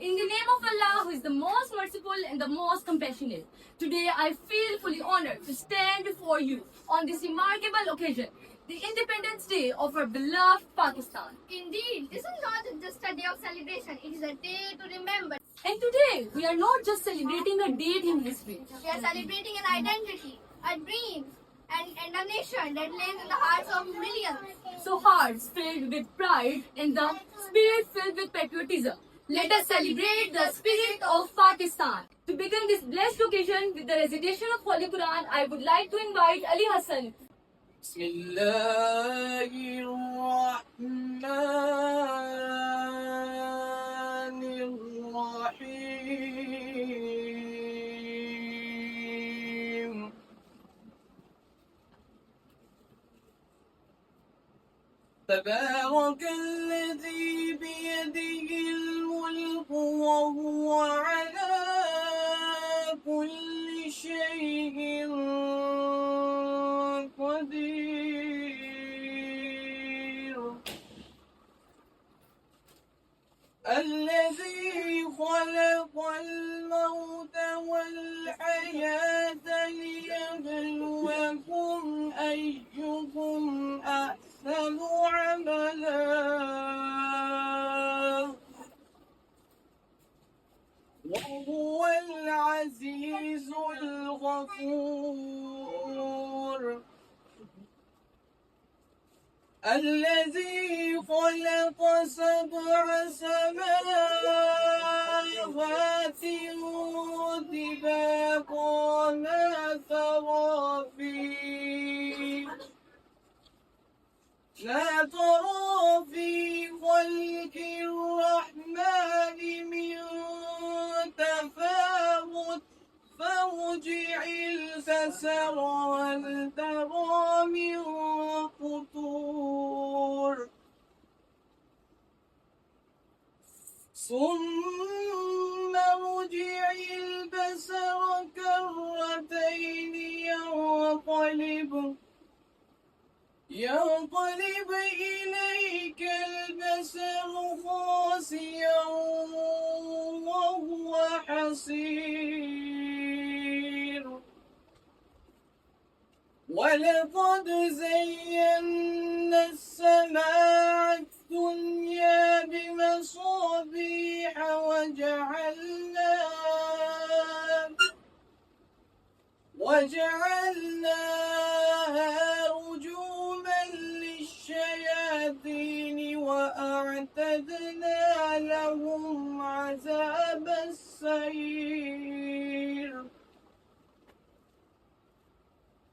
In the name of Allah, who is the most merciful and the most compassionate, today I feel fully honored to stand before you on this remarkable occasion, the Independence Day of our beloved Pakistan. Indeed, this is not just a day of celebration, it is a day to remember. And today, we are not just celebrating a date in history. We are celebrating an identity, a dream, and a nation that lives in the hearts of millions. So hearts filled with pride and the spirit filled with patriotism. Let us celebrate the spirit of Pakistan. To begin this blessed occasion with the recitation of Holy Quran, I would like to invite Ali Hassan. بسم الله الرحمن الرحيم تبارك الذي بيده الملك وهو على كل شيء قدير الذي خلق الموت والحياة ليبلوكم أيكم أحسن عملا وهو العزيز الغفور الذي خلق سبع سماوات طباقا ما ترى في خلق الرحمن من تفاوت فارجع البصر هل ترى من فطور ثم ارجع البصر كرتين ينقلب إليك البصر خاسئا وهو حسير ولقد زينا السماء الدنيا بمصابيح وجعلناها رجوما للشياطين وأعتدنا لهم عذاب السعير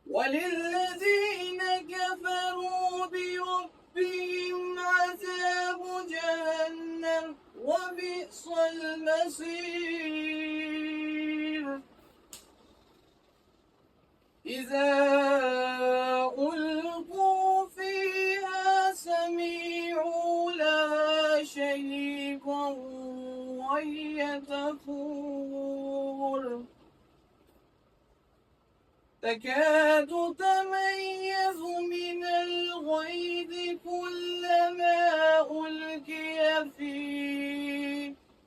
وللذين كفروا بربهم عذاب جهنم وبئس المصير إذا ألقوا فيها سمعوا لها شهيقا وهي تفور تكاد تميز من الغيظ كلما ألقي فيها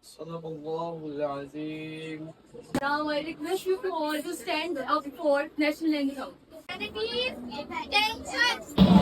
صدق الله العظيم. Now I request you all to stand up for national anthem. And it is attention.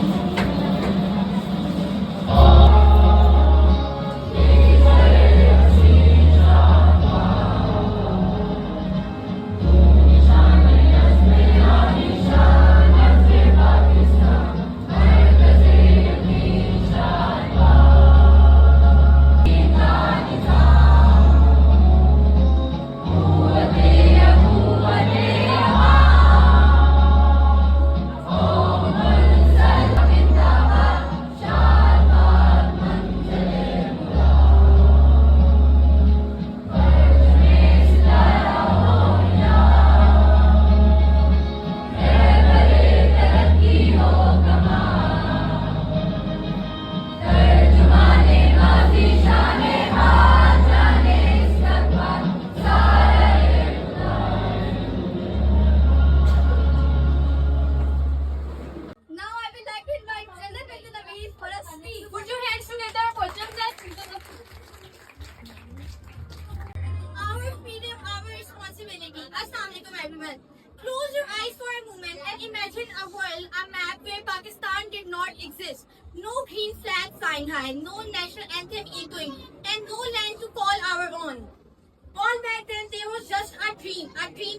flying high, no national anthem echoing, and no land to call our own. All back then, there was just a dream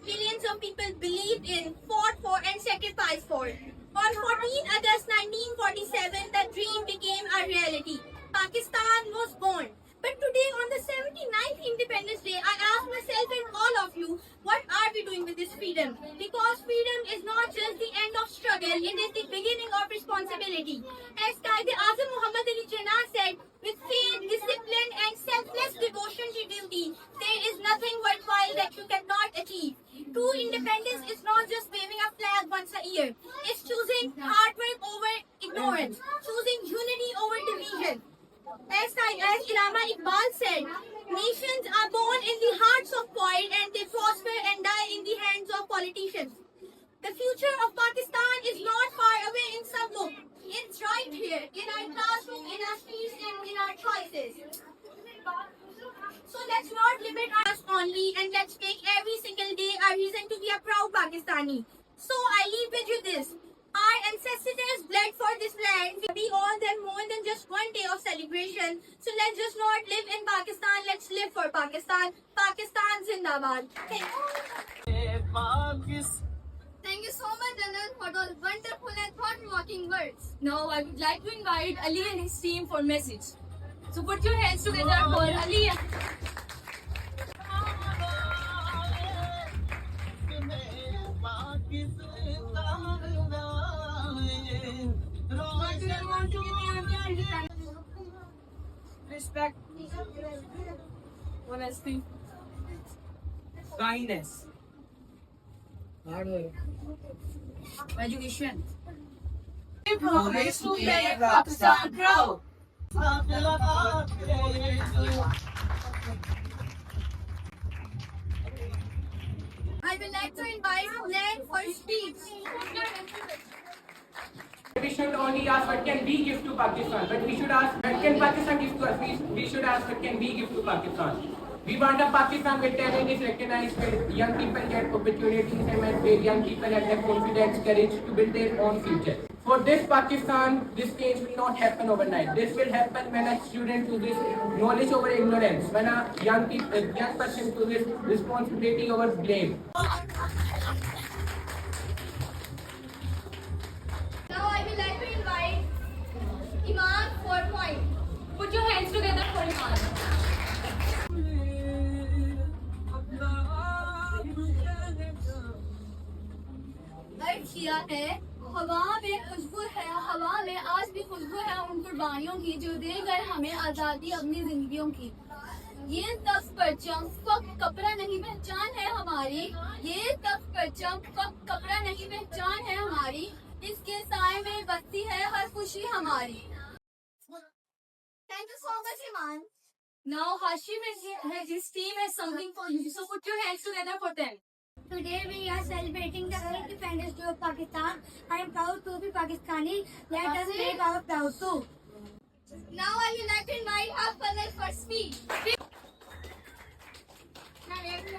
millions of people believed in, fought for, and sacrificed for. On 14 August 1947, the dream became a reality. Pakistan was born. But today, on the 79th Independence Day, I ask myself and all of you, what are we doing with this freedom? Because freedom is not just the end of struggle, it is the beginning of responsibility. As Quaid-e-Azam Muhammad Ali Jinnah said, with faith, discipline, and selfless devotion to duty, there is nothing worthwhile that you cannot achieve. True independence is not just waving a flag once a year. It's choosing hard work over ignorance, choosing unity over division. As Allama Iqbal said, nations are born in the hearts of poets and they prosper and die in the hands of politicians. The future of Pakistan is not far away in some book. It's right here, in our classroom, in our streets, and in our choices. So let's not limit us only and let's make every single day a reason to be a proud Pakistani. So I leave with you this. Our ancestors bled for this land. We all them more than just one day of celebration. So let's just not live in Pakistan. Let's live for Pakistan. Pakistan Zindabad. Thank you so much, Anand, for those wonderful and thought-provoking words. Now I would like to invite Ali and his team for message. So put your hands together for Ali. Respect, Honesty. kindness, hard work. Education. Progress to make Pakistan grow. I would like to invite Glenn for speech. We should only ask what can we give to Pakistan, but we should ask what can Pakistan give to us. We should ask what can we give to Pakistan. We want a Pakistan where talent is recognized, where young people get opportunities, and where young people have the confidence, courage to build their own future. For this Pakistan, this change will not happen overnight. This will happen when a student chooses knowledge over ignorance, when a young person chooses responsibility over blame. Now I would like to invite Iman for point. Put your hands together for Iman. अर्ज किया है हवा में खुशबू है, हवा में आज भी खुशबू है उन कुर्बानियों की जो दे गए हमें आजादी अपनी जिंदगियों की। ये तख्त परचम फक्त कपड़ा नहीं पहचान है हमारी, ये तख्त परचम फक्त कपड़ा नहीं पहचान है हमारी, इसके साए में बसती है हर खुशी हमारी। Thank you so much, Iman. Now Hashim and his team has something for you. So put your hands together for them. Today we are celebrating the Independence Day of Pakistan. I am proud to be Pakistani. Let us make our proud too. Now I would like to invite our Fazal for speech.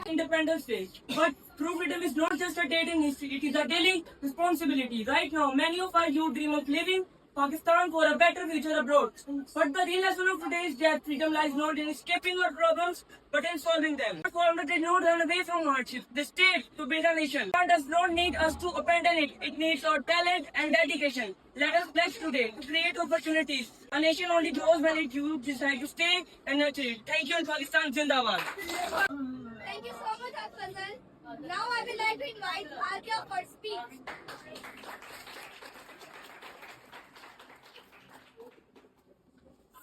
Independence Day. But true freedom is not just a date in history, it is a daily responsibility. Right now, many of our youth dream of living Pakistan for a better future abroad. But the real lesson of today is that freedom lies not in escaping our problems, but in solving them. Our founders did not run away from hardship. They stayed to build a nation. God does not need us to abandon it. It needs our talent and dedication. Let us pledge today to create opportunities. A nation only grows when its youth decide to stay and nurture it. Thank you and Pakistan Zindabad. Thank you so much, Fazal. Now I would like to invite Adia for speech.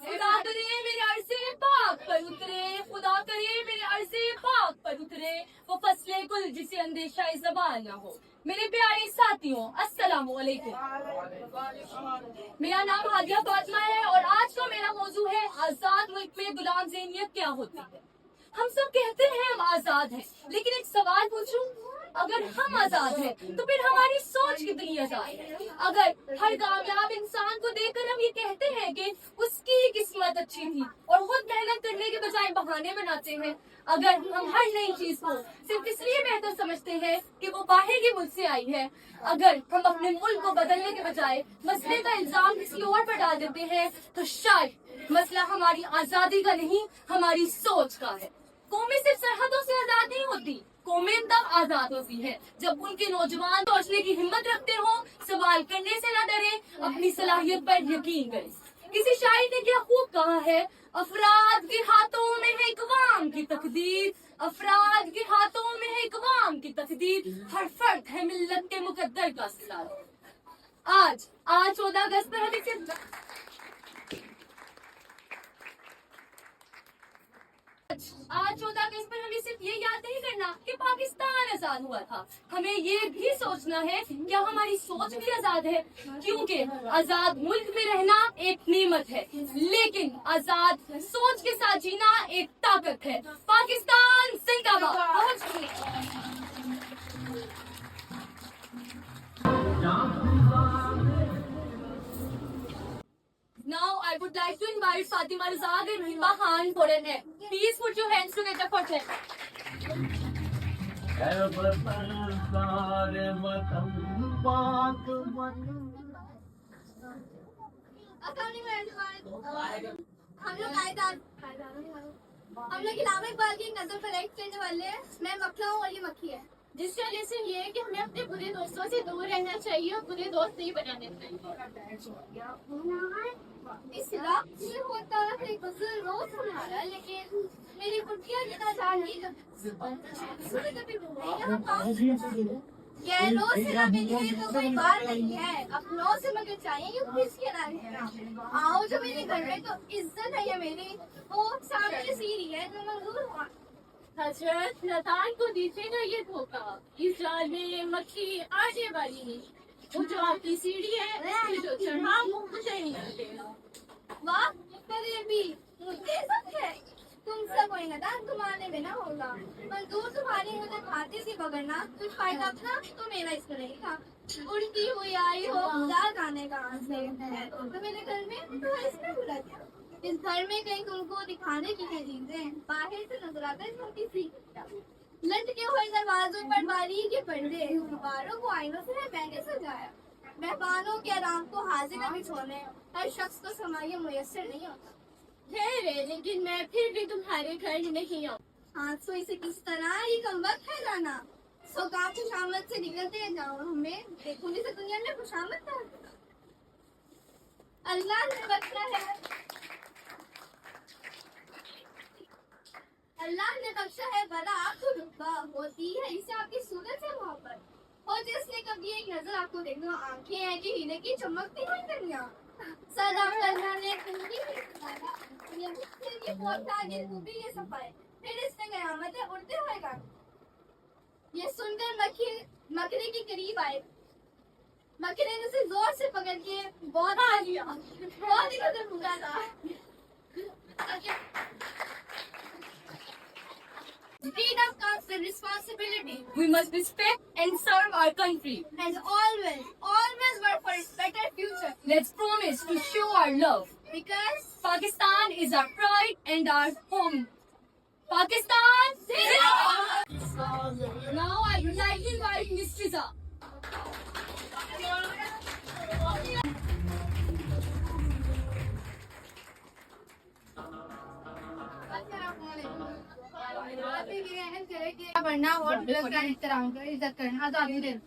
खुदा करे मेरे अर्ज़े पाक पर उतरे, खुदा करे मेरे अर्ज़े पाक पर उतरे, वो फसले गुल जिसे अंदेशा ज़बान न हो। मेरे प्यारे साथियों, अस्सलामु अलैकुम। मेरा नाम हादिया फातिमा है और आज का मेरा मौजू है आजाद मुल्क में गुलाम ज़हनियत क्या होती है। हम सब कहते हैं हम आजाद हैं, लेकिन एक सवाल पूछूं, अगर हम आजाद हैं तो फिर हमारी सोच कितनी आजाद है। अगर हर कामयाब इंसान को देखकर हम ये कहते हैं कि उसकी किस्मत अच्छी थी और खुद मेहनत करने के बजाय बहाने बनाते हैं, अगर हम हर नई चीज को सिर्फ इसलिए बेहतर समझते हैं कि वो बाहर के मुल्क से आई है, अगर हम अपने मुल्क को बदलने के बजाय मसले का इल्जाम किसी और पर डाल देते हैं, तो शायद मसला हमारी आजादी का नहीं, हमारी सोच का है। कौमें सिर्फ सरहदों से आजाद नहीं होती, कौमें तब आजाद होती है जब उनके नौजवान सोचने की हिम्मत रखते हो, सवाल करने से न डरे, अपनी सलाहियत पर यकीन करें। किसी शायर ने क्या खूब कहा है, अफराद के हाथों में है इक़वाम की तकदीर, अफराद के हाथों में है इक़वाम की तकदीर, हर फर्द है मिल्लत के मुकद्दर का सितारा। आज 14 अगस्त पर हमें सिर्फ आज 14 अगस्त पर हमें सिर्फ ये याद नहीं करना कि पाकिस्तान आजाद हुआ था, हमें ये भी सोचना है क्या हमारी सोच भी आजाद है, क्योंकि आजाद मुल्क में रहना एक नेमत है, लेकिन आजाद सोच के साथ जीना एक ताकत है। पाकिस्तान जिंदाबाद। बहुत शुक्रिया। Now I would like to invite Fatima Razak and Himba Khan for an air. Please put your hands together for them. हम लोग इलामा इकबाल की एक नजर कलेक्ट करने वाले हैं। मैं मक्खा हूँ और ये मक्खी है। जिसका लेसन ये है कि हमें अपने बुरे दोस्तों से दूर रहना चाहिए और बुरे दोस्त नहीं बनाने चाहिए। इस इलाके में होता है गजल रोज हमारा, लेकिन मेरी कुटिया जितना जान गैरों से ना मिलिए तो कोई बात नहीं है, अपनों से मगर चाहिए किसके नाम है। आओ जो मेरे घर में तो इज्जत है, ये मेरी वो सामने सीढ़ी है जो मंजूर हुआ। हजरत नतान को दीजिएगा ये धोखा, इस जाल में मक्खी आने वाली नहीं, वो जो आपकी सीढ़ी है जो चढ़ा मुझे नहीं मिलते। वाह तेरे भी मुझे सब है, तुमसे कोई नदान तुम्हारे बिना होगा, मंजूर तुम्हारी मुझे खाते से बगड़ना, कुछ फायदा अपना तो मेरा इसको नहीं था। उड़ती हुई आई हो खुदा जाने का से तो मेरे घर में तो इसने बुला दिया। इस घर में कहीं तुमको दिखाने की है चीजें, बाहर से नजर आता है छोटी सी लटके हुए दरवाजों पर बारीक के पर्दे, गुब्बारों को आईनों से मैंने सजाया। मेहमानों के आराम को हाजिर में छोड़ने हर शख्स को समाये मुयस्सर नहीं होता है, लेकिन मैं फिर भी तुम्हारे घर नहीं आऊँ। हाँ सो इसे किस तरह ये कम वक्त है जाना, सो काम खुशामद से निकलते जाओ, हमें देखो से दुनिया में खुशामद था। अल्लाह ने बख्शा है, अल्लाह ने बख्शा है बड़ा आपको रुतबा, होती है इसे आपकी सूरत से मोहब्बत, और जिसने कभी एक नजर आपको देखना, आंखें हैं कि हीरे की चमकती हुई दुनिया, सदा करना ने ये सफाई, फिर इसने कयामत है उड़ते हुए गाने। ये सुनकर मकड़ी के करीब आए, मकड़ी ने उसे जोर से पकड़ के बहुत आ लिया, बहुत ही कदर बुरा था। Freedom comes with responsibility. We must respect and serve our country. And always work for its better future. Let's promise to show our love. Because Pakistan is our pride and our home. Pakistan Zindabad! Now I would like to invite Miss Fiza. बढ़ना और का एहतराम कर, इज्जत करना, आजादी देना।